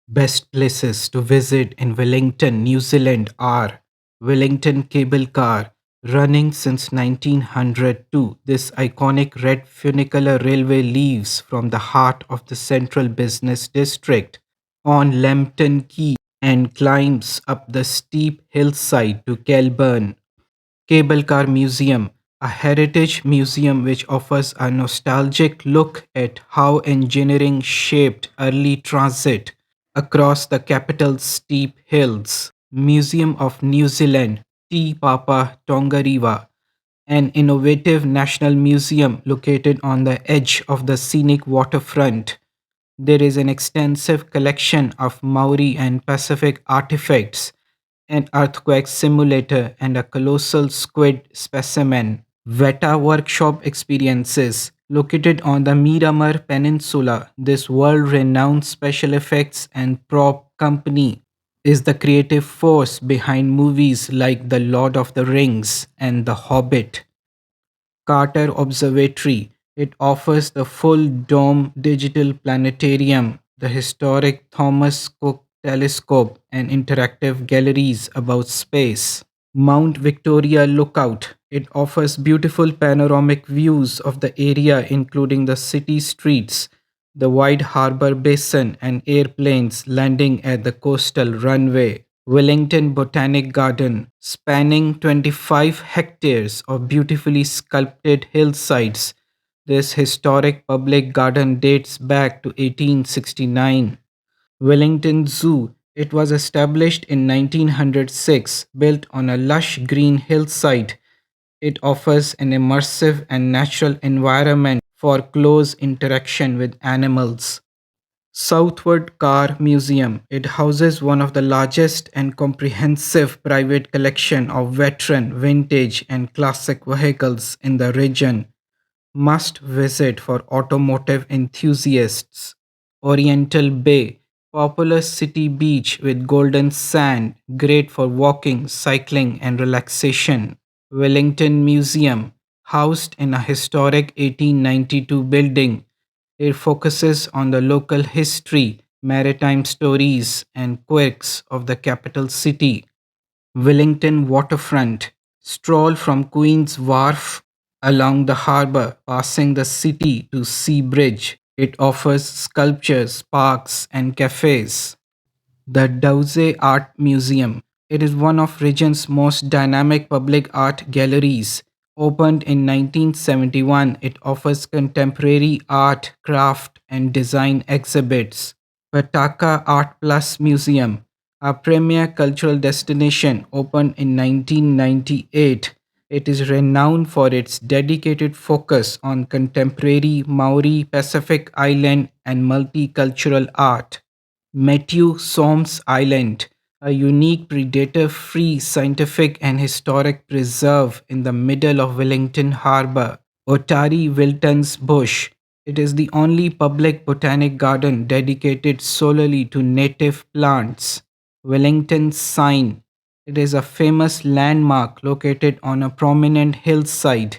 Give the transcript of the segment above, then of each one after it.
Best places to visit in Wellington, New Zealand are Wellington Cable Car, running since 1902. This iconic red funicular railway leaves from the heart of the central business district on Lambton Quay and climbs up the steep hillside to Kelburn. Cable Car Museum, a heritage museum which offers a nostalgic look at how engineering shaped early transit across the capital's steep hills. Museum of New Zealand, Te Papa Tongarewa, an innovative national museum located on the edge of the scenic waterfront. There is an extensive collection of Maori and Pacific artifacts, an earthquake simulator, and a colossal squid specimen. Weta workshop experiences. Located on the Miramar Peninsula, this world renowned special effects and prop company is the creative force behind movies like The Lord of the Rings and The Hobbit. Carter Observatory. It offers the full dome digital planetarium, the historic Thomas Cook telescope, and interactive galleries about space. Mount Victoria Lookout. It offers beautiful panoramic views of the area, including the city streets, the wide harbor basin, and airplanes landing at the coastal runway. Wellington Botanic Garden, spanning 25 hectares of beautifully sculpted hillsides. This historic public garden dates back to 1869. Wellington Zoo. It was established in 1906, built on a lush green hillside. It offers an immersive and natural environment for close interaction with animals. Southward Car Museum. It houses one of the largest and comprehensive private collection of veteran, vintage and classic vehicles in the region. Must visit for automotive enthusiasts. Oriental Bay, popular city beach with golden sand, great for walking, cycling, and relaxation. Wellington Museum, housed in a historic 1892 building. It focuses on the local history, maritime stories, and quirks of the capital city. Wellington Waterfront. Stroll from Queen's Wharf along the harbour, passing the city to Sea Bridge. It offers sculptures, parks, and cafes. The Dowse Art Museum. It is one of region's most dynamic public art galleries. Opened in 1971, it offers contemporary art, craft, and design exhibits. Pataka Art Plus Museum, a premier cultural destination, opened in 1998. It is renowned for its dedicated focus on contemporary Maori, Pacific Island, and multicultural art. Matiu Soms Island, a unique predator free scientific and historic preserve in the middle of Wellington Harbour. Otari-Wilton's Bush. It is the only public botanic garden dedicated solely to native plants. Wellington's Sign. It is a famous landmark located on a prominent hillside.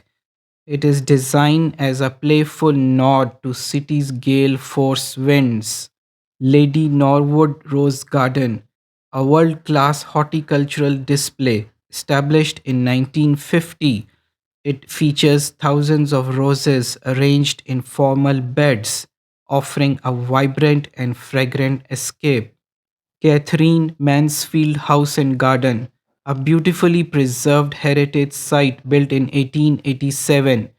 It is designed as a playful nod to city's gale force winds. Lady Norwood Rose Garden, a world class horticultural display established in 1950. It features thousands of roses arranged in formal beds, offering a vibrant and fragrant escape. Katherine Mansfield House and Garden, a beautifully preserved heritage site built in 1887.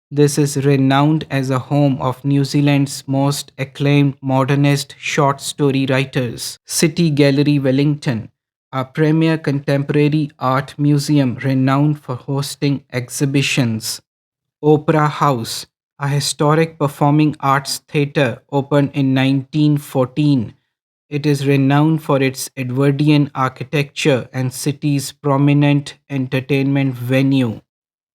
This is renowned as a home of New Zealand's most acclaimed modernist short story writers. City Gallery Wellington, a premier contemporary art museum renowned for hosting exhibitions. Opera House, a historic performing arts theatre opened in 1914. It is renowned for its Edwardian architecture and city's prominent entertainment venue.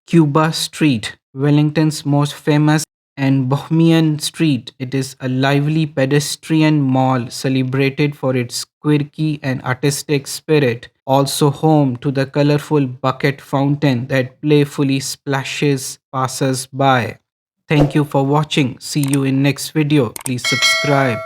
Cuba Street, Wellington's most famous and bohemian street. It is a lively pedestrian mall celebrated for its quirky and artistic spirit. Also home to the colorful bucket fountain that playfully splashes passers by. Thank you for watching. See you in next video. Please subscribe.